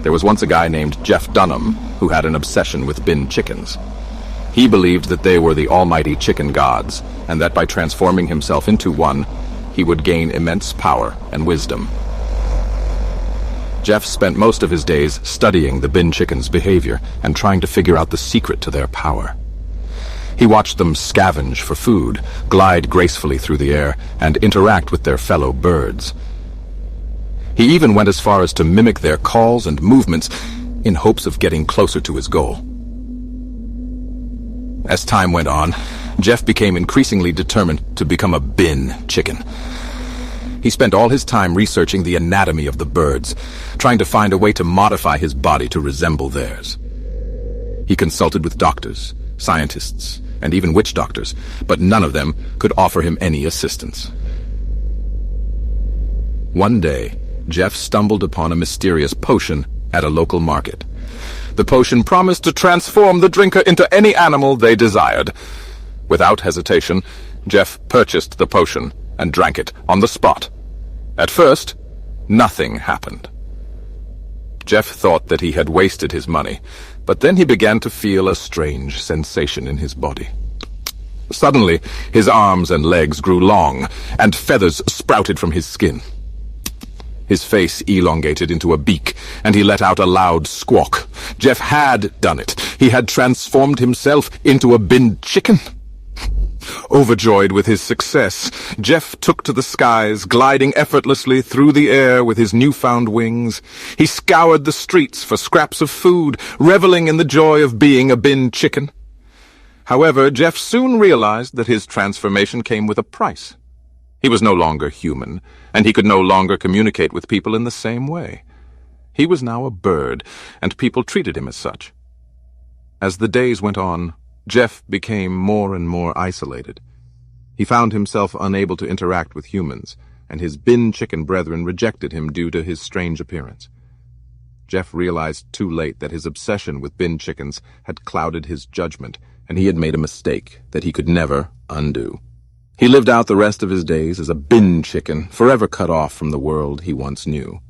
There was once a guy named Jeff Dunham who had an obsession with bin chickens. He believed that they were the almighty chicken gods, and that by transforming himself into one, he would gain immense power and wisdom. Jeff spent most of his days studying the bin chickens' behavior and trying to figure out the secret to their power. He watched them scavenge for food, glide gracefully through the air, and interact with their fellow birds. He even went as far as to mimic their calls and movements in hopes of getting closer to his goal. As time went on, Jeff became increasingly determined to become a bin chicken. He spent all his time researching the anatomy of the birds, trying to find a way to modify his body to resemble theirs. He consulted with doctors, scientists, and even witch doctors, but none of them could offer him any assistance. One day, Jeff stumbled upon a mysterious potion at a local market. The potion promised to transform the drinker into any animal they desired. Without hesitation, Jeff purchased the potion and drank it on the spot. At first, nothing happened. Jeff thought that he had wasted his money, but then he began to feel a strange sensation in his body. Suddenly, his arms and legs grew long, and feathers sprouted from his skin. His face elongated into a beak, and he let out a loud squawk. Jeff had done it. He had transformed himself into a bin chicken. Overjoyed with his success, Jeff took to the skies, gliding effortlessly through the air with his newfound wings. He scoured the streets for scraps of food, reveling in the joy of being a bin chicken. However, Jeff soon realized that his transformation came with a price. He was no longer human, and he could no longer communicate with people in the same way. He was now a bird, and people treated him as such. As the days went on, Jeff became more and more isolated. He found himself unable to interact with humans, and his bin chicken brethren rejected him due to his strange appearance. Jeff realized too late that his obsession with bin chickens had clouded his judgment, and he had made a mistake that he could never undo. He lived out the rest of his days as a bin chicken, forever cut off from the world he once knew.